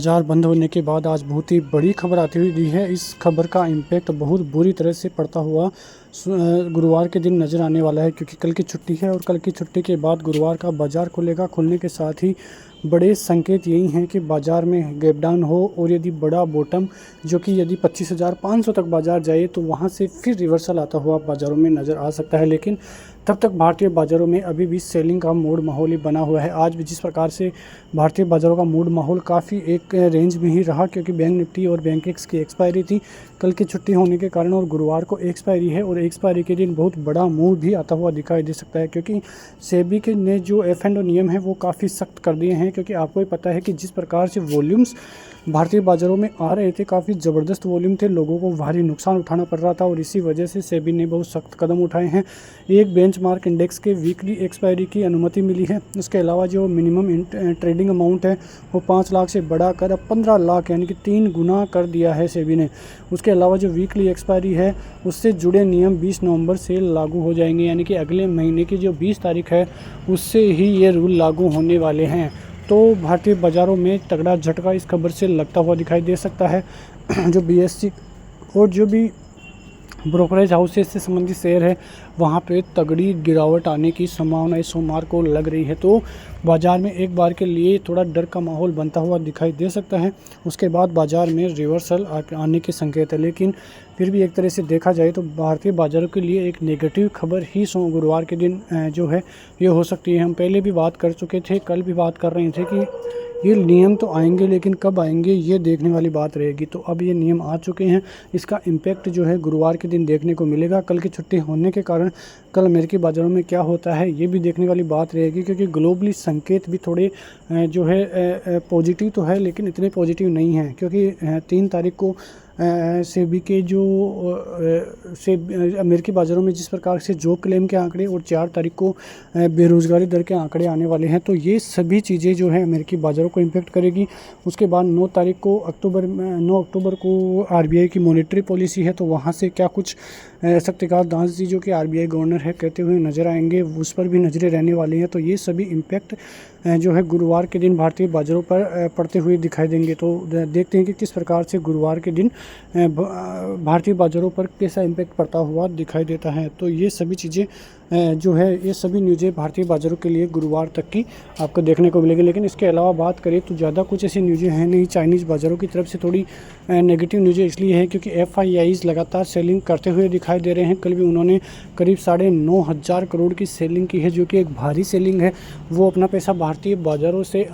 बाजार बंद होने के बाद आज बहुत ही बड़ी खबर आती हुई दी है। इस खबर का इम्पैक्ट बहुत बुरी तरह से पड़ता हुआ गुरुवार के दिन नज़र आने वाला है, क्योंकि कल की छुट्टी है और कल की छुट्टी के बाद गुरुवार का बाज़ार खुलेगा। खुलने के साथ ही बड़े संकेत यही हैं कि बाज़ार में गैप डाउन हो, और यदि बड़ा बॉटम जो कि यदि 25,500 तक बाज़ार जाए तो वहाँ से फिर रिवर्सल आता हुआ बाज़ारों में नज़र आ सकता है। लेकिन तब तक भारतीय बाज़ारों में अभी भी सेलिंग का मूड माहौल ही बना हुआ है। आज भी जिस प्रकार से भारतीय बाज़ारों का मूड माहौल काफ़ी एक रेंज में ही रहा, क्योंकि बैंक निफ्टी और बैंक एक्स की एक्सपायरी थी कल की छुट्टी होने के कारण, और गुरुवार को एक्सपायरी है और एक्सपायरी के दिन बहुत बड़ा मूव भी आता हुआ दिखाई दे सकता है, क्योंकि सेबी के ने जो F&O नियम है वो काफ़ी सख्त कर दिए हैं। क्योंकि आपको ही पता है कि जिस प्रकार से वॉल्यूम्स भारतीय बाज़ारों में आ रहे थे, काफ़ी ज़बरदस्त वॉल्यूम थे, लोगों को भारी नुकसान उठाना पड़ रहा था, और इसी वजह से सेबी ने बहुत सख्त कदम उठाए हैं। एक बेंचमार्क इंडेक्स के वीकली एक्सपायरी की अनुमति मिली है। उसके अलावा जो मिनिमम ट्रेडिंग अमाउंट है वो 5 लाख से बढ़ाकर अब 15 लाख यानी कि 3 गुना कर दिया है सेबी ने। उसके अलावा जो वीकली एक्सपायरी है उससे जुड़े नियम 20 नवंबर से लागू हो जाएंगे, यानी कि अगले महीने की जो 20 तारीख है उससे ही ये रूल लागू होने वाले हैं। तो भारतीय बाज़ारों में तगड़ा झटका इस खबर से लगता हुआ दिखाई दे सकता है। जो BSE और जो भी ब्रोकरेज हाउसेस से संबंधित शेयर है वहाँ पे तगड़ी गिरावट आने की संभावना इस सोमवार को लग रही है। तो बाज़ार में एक बार के लिए थोड़ा डर का माहौल बनता हुआ दिखाई दे सकता है। उसके बाद बाज़ार में रिवर्सल आने के संकेत है, लेकिन फिर भी एक तरह से देखा जाए तो भारतीय बाज़ारों के लिए एक नेगेटिव खबर ही गुरुवार के दिन जो है ये हो सकती है। हम पहले भी बात कर चुके थे, कल भी बात कर रहे थे कि ये नियम तो आएंगे, लेकिन कब आएंगे ये देखने वाली बात रहेगी। तो अब ये नियम आ चुके हैं, इसका इम्पैक्ट जो है गुरुवार के दिन देखने को मिलेगा। कल की छुट्टी होने के कारण कल अमेरिकी बाज़ारों में क्या होता है ये भी देखने वाली बात रहेगी, क्योंकि ग्लोबली संकेत भी थोड़े जो है पॉजिटिव तो है, लेकिन इतने पॉजिटिव नहीं हैं। क्योंकि 3 तारीख को सेबी के जो अमेरिकी बाज़ारों में जिस प्रकार से जॉब क्लेम के आंकड़े और 4 तारीख को बेरोज़गारी दर के आंकड़े आने वाले हैं, तो ये सभी चीज़ें जो है अमेरिकी बाज़ारों को इम्पेक्ट करेगी। उसके बाद 9 अक्टूबर को RBI की मॉनेटरी पॉलिसी है, तो वहाँ से क्या कुछ शक्तिकांत दास जी जो कि RBI गवर्नर है कहते हुए नज़र आएंगे, उस पर भी नज़रें रहने वाली हैं। तो ये सभी इम्पैक्ट जो है गुरुवार के दिन भारतीय बाज़ारों पर पड़ते हुए दिखाई देंगे। तो देखते हैं कि किस प्रकार से गुरुवार के दिन भारतीय बाज़ारों पर कैसा इम्पैक्ट पड़ता हुआ दिखाई देता है। तो ये सभी चीज़ें जो है ये सभी न्यूज़ें भारतीय बाज़ारों के लिए गुरुवार तक की आपको देखने को मिलेगी। लेकिन इसके अलावा बात करें तो ज़्यादा कुछ ऐसी न्यूज़ें हैं नहीं। चाइनीज़ बाज़ारों की तरफ से थोड़ी नेगेटिव न्यूज़ें इसलिए है क्योंकि FIIs लगातार सेलिंग करते हुए दिखाई दे रहे हैं। कल भी उन्होंने करीब 9,500 करोड़ की सेलिंग की है, जो कि एक भारी सेलिंग है। वो अपना पैसा भारतीय बाज़ारों से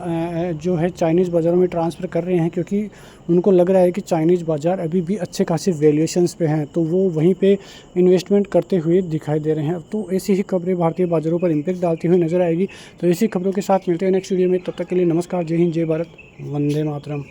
जो है चाइनीज़ बाज़ारों में ट्रांसफ़र कर रहे हैं, क्योंकि उनको लग रहा है कि चाइनीज़ बाज़ार अभी भी अच्छे खासे वैल्यूएशंस पे हैं, तो वो वहीं पे इन्वेस्टमेंट करते हुए दिखाई दे रहे हैं। तो ऐसी ही खबरें भारतीय बाज़ारों पर इम्पैक्ट डालती हुई नज़र आएगी। तो ऐसी खबरों के साथ मिलते हैं नेक्स्ट वीडियो में। तब तक के लिए नमस्कार, जय हिंद, जय भारत, वंदे मातरम।